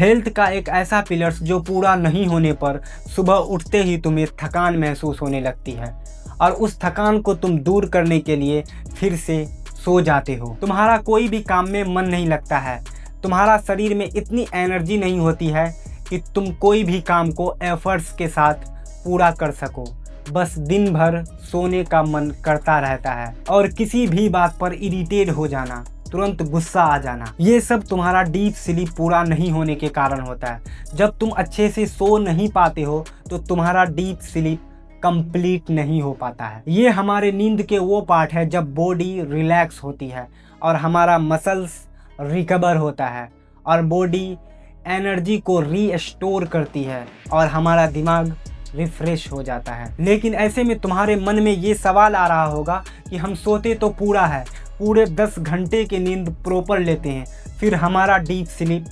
Health का एक ऐसा पिलर्स जो पूरा नहीं होने पर सुबह उठते ही तुम्हें थकान महसूस होने लगती है और उस थकान को तुम दूर करने के लिए फिर से सो जाते हो। तुम्हारा कोई भी काम में मन नहीं लगता है, तुम्हारा शरीर में इतनी एनर्जी नहीं होती है कि तुम कोई भी काम को एफर्ट्स के साथ पूरा कर सको। बस दिन भर सोने का मन करता रहता है और किसी भी बात पर इरिटेट हो जाना, तुरंत गुस्सा आ जाना, ये सब तुम्हारा डीप स्लीप पूरा नहीं होने के कारण होता है। जब तुम अच्छे से सो नहीं पाते हो तो तुम्हारा डीप स्लीप कंप्लीट नहीं हो पाता है। ये हमारे नींद के वो पार्ट है जब बॉडी रिलैक्स होती है और हमारा मसल्स रिकवर होता है और बॉडी एनर्जी को रीस्टोर करती है और हमारा दिमाग रिफ्रेश हो जाता है। लेकिन ऐसे में तुम्हारे मन में ये सवाल आ रहा होगा कि हम सोते तो पूरा है, पूरे 10 घंटे की नींद प्रॉपर लेते हैं, फिर हमारा डीप स्लीप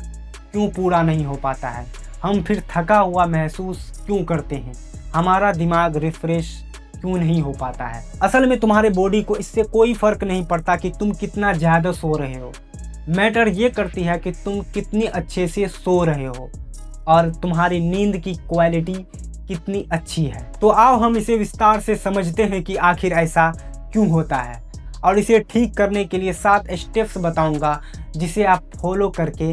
क्यों पूरा नहीं हो पाता है, हम फिर थका हुआ महसूस क्यों करते हैं, हमारा दिमाग रिफ्रेश क्यों नहीं हो पाता है। असल में तुम्हारे बॉडी को इससे कोई फर्क नहीं पड़ता कि तुम कितना ज़्यादा सो रहे हो। मैटर ये करती है कि तुम कितनी अच्छे से सो रहे हो और तुम्हारी नींद की क्वालिटी कितनी अच्छी है। तो आओ हम इसे विस्तार से समझते हैं कि आखिर ऐसा क्यों होता है और इसे ठीक करने के लिए 7 स्टेप्स बताऊंगा जिसे आप फॉलो करके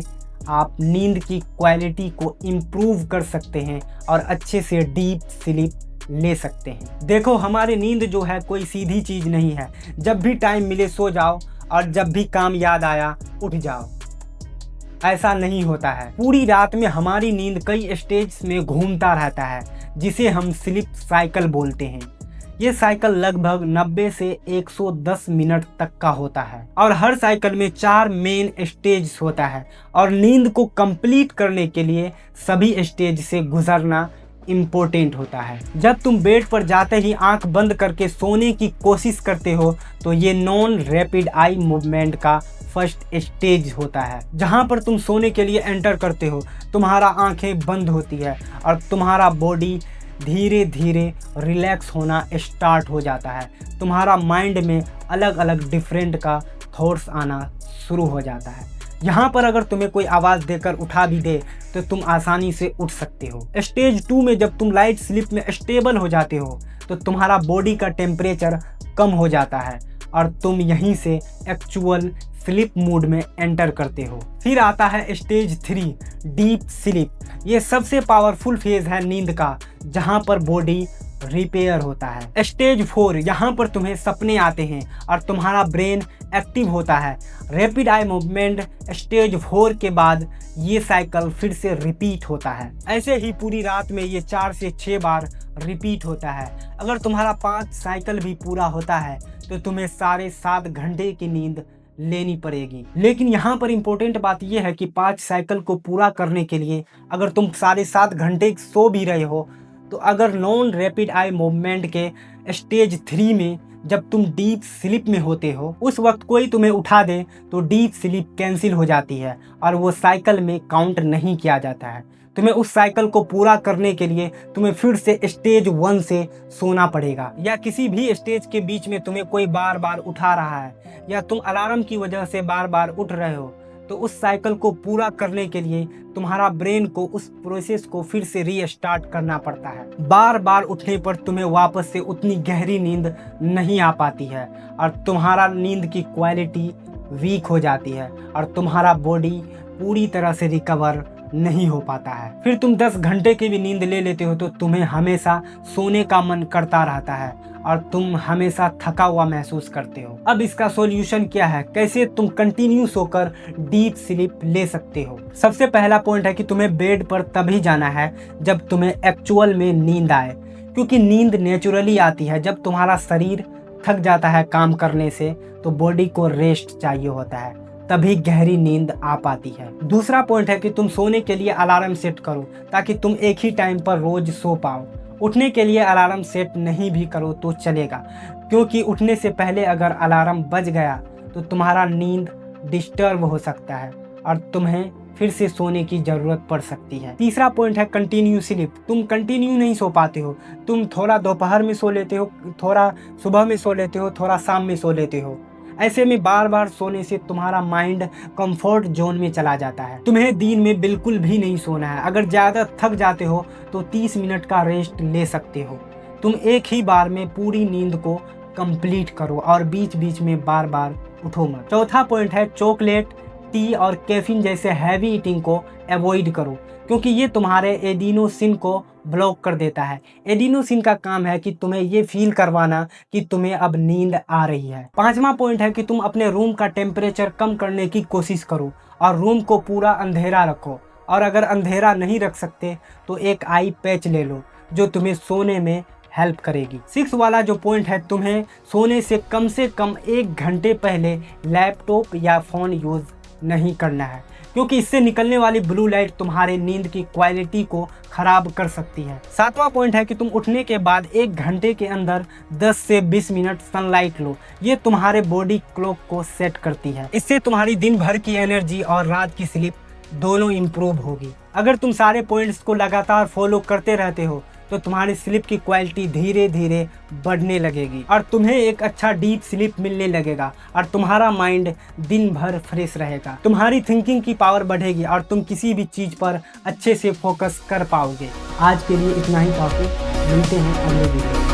आप नींद की क्वालिटी को इम्प्रूव कर सकते हैं और अच्छे से डीप स्लीप ले सकते हैं। देखो, हमारी नींद जो है कोई सीधी चीज़ नहीं है। जब भी टाइम मिले सो जाओ और जब भी काम याद आया उठ जाओ, ऐसा नहीं होता है। पूरी रात में हमारी नींद कई स्टेज में घूमता रहता है जिसे हम स्लीप साइकिल बोलते हैं। ये साइकिल लगभग 90 से 110 मिनट तक का होता है और हर साइकिल में 4 मेन स्टेज होता है और नींद को कंप्लीट करने के लिए सभी स्टेज से गुजरना इम्पोर्टेंट होता है। जब तुम बेड पर जाते ही आंख बंद करके सोने की कोशिश करते हो तो ये नॉन रैपिड आई मूवमेंट का फर्स्ट स्टेज होता है। जहां पर तुम सोने के लिए एंटर करते हो, तुम्हारा आंखें बंद होती है और तुम्हारा बॉडी धीरे धीरे रिलैक्स होना स्टार्ट हो जाता है। तुम्हारा माइंड में अलग अलग डिफरेंट का थॉट्स आना शुरू हो जाता है। यहाँ पर अगर तुम्हें कोई आवाज़ देकर उठा भी दे तो तुम आसानी से उठ सकते हो। स्टेज 2 में जब तुम लाइट स्लीप में स्टेबल हो जाते हो तो तुम्हारा बॉडी का टेम्परेचर कम हो जाता है और तुम यहीं से एक्चुअल स्लीप मूड में एंटर करते हो। फिर आता है स्टेज 3 डीप स्लीप। ये सबसे पावरफुल फेज है नींद का जहां पर बॉडी रिपेयर होता है। स्टेज 4 यहाँ पर तुम्हें सपने आते हैं और तुम्हारा ब्रेन एक्टिव होता है। रैपिड आई मूवमेंट स्टेज 4 के बाद ये साइकिल फिर से रिपीट होता है। ऐसे ही पूरी रात में ये 4 से 6 बार रिपीट होता है। अगर तुम्हारा 5 साइकिल भी पूरा होता है तो तुम्हें साढ़े 7 घंटे की नींद लेनी पड़ेगी। लेकिन यहाँ पर इम्पोर्टेंट बात यह है कि 5 साइकिल को पूरा करने के लिए अगर तुम साढ़े 7 घंटे सो भी रहे हो तो अगर नॉन रैपिड आई मूवमेंट के स्टेज 3 में जब तुम डीप स्लीप में होते हो उस वक्त कोई तुम्हें उठा दे तो डीप स्लीप कैंसिल हो जाती है और वो साइकिल में काउंट नहीं किया जाता है। तुम्हें उस साइकिल को पूरा करने के लिए तुम्हें फिर से स्टेज 1 से सोना पड़ेगा। या किसी भी स्टेज के बीच में तुम्हें कोई बार बार उठा रहा है या तुम अलार्म की वजह से बार बार उठ रहे हो तो उस साइकिल को पूरा करने के लिए तुम्हारा ब्रेन को उस प्रोसेस को फिर से रीस्टार्ट करना पड़ता है। बार बार उठने पर तुम्हें वापस से उतनी गहरी नींद नहीं आ पाती है और तुम्हारा नींद की क्वालिटी वीक हो जाती है और तुम्हारा बॉडी पूरी तरह से रिकवर नहीं हो पाता है। फिर तुम 10 घंटे की भी नींद ले लेते हो तो तुम्हें हमेशा सोने का मन करता रहता है और तुम हमेशा थका हुआ महसूस करते हो। अब इसका सॉल्यूशन क्या है, कैसे तुम कंटिन्यू सोकर डीप स्लीप ले सकते हो? सबसे पहला पॉइंट है कि तुम्हें बेड पर तभी जाना है जब तुम्हें एक्चुअल में नींद आए, क्योंकि नींद नेचुरली आती है जब तुम्हारा शरीर थक जाता है काम करने से तो बॉडी को रेस्ट चाहिए होता है, तभी गहरी नींद आ पाती है। दूसरा पॉइंट है कि तुम सोने के लिए अलार्म सेट करो ताकि तुम एक ही टाइम पर रोज सो पाओ। उठने के लिए अलार्म सेट नहीं भी करो तो चलेगा, क्योंकि उठने से पहले अगर अलार्म बज गया तो तुम्हारा नींद डिस्टर्ब हो सकता है और तुम्हें फिर से सोने की ज़रूरत पड़ सकती है। तीसरा पॉइंट है कंटिन्यू स्लीप। तुम कंटिन्यू नहीं सो पाते हो, तुम थोड़ा दोपहर में सो लेते हो, थोड़ा सुबह में सो लेते हो, थोड़ा शाम में सो लेते हो। ऐसे में बार बार सोने से तुम्हारा माइंड कंफर्ट जोन में चला जाता है। तुम्हें दिन में बिल्कुल भी नहीं सोना है। अगर ज़्यादा थक जाते हो तो 30 मिनट का रेस्ट ले सकते हो। तुम एक ही बार में पूरी नींद को कंप्लीट करो और बीच बीच में बार बार उठो मत। चौथा पॉइंट है चॉकलेट, टी और कैफीन जैसे हैवी ईटिंग को अवॉइड करो, क्योंकि ये तुम्हारे एडिनोसिन को ब्लॉक कर देता है। एडिनोसिन का काम है कि तुम्हें ये फील करवाना कि तुम्हें अब नींद आ रही है। पांचवा पॉइंट है कि तुम अपने रूम का टेम्परेचर कम करने की कोशिश करो और रूम को पूरा अंधेरा रखो। और अगर अंधेरा नहीं रख सकते तो एक आई पैच ले लो जो तुम्हें सोने में हेल्प करेगी। 6 वाला जो पॉइंट है, तुम्हें सोने से कम 1 घंटे पहले लैपटॉप या फ़ोन यूज़ नहीं करना है, क्योंकि इससे निकलने वाली ब्लू लाइट तुम्हारे नींद की क्वालिटी को खराब कर सकती है। 7वां पॉइंट है कि तुम उठने के बाद 1 घंटे के अंदर 10 से 20 मिनट सनलाइट लो। ये तुम्हारे बॉडी क्लॉक को सेट करती है। इससे तुम्हारी दिन भर की एनर्जी और रात की स्लीप दोनों इम्प्रूव होगी। अगर तुम सारे पॉइंट्स को लगातार फॉलो करते रहते हो तो तुम्हारी स्लीप की क्वालिटी धीरे धीरे बढ़ने लगेगी और तुम्हें एक अच्छा डीप स्लीप मिलने लगेगा और तुम्हारा माइंड दिन भर फ्रेश रहेगा। तुम्हारी थिंकिंग की पावर बढ़ेगी और तुम किसी भी चीज़ पर अच्छे से फोकस कर पाओगे। आज के लिए इतना ही काफ़ी। मिलते हैं अगले वीडियो।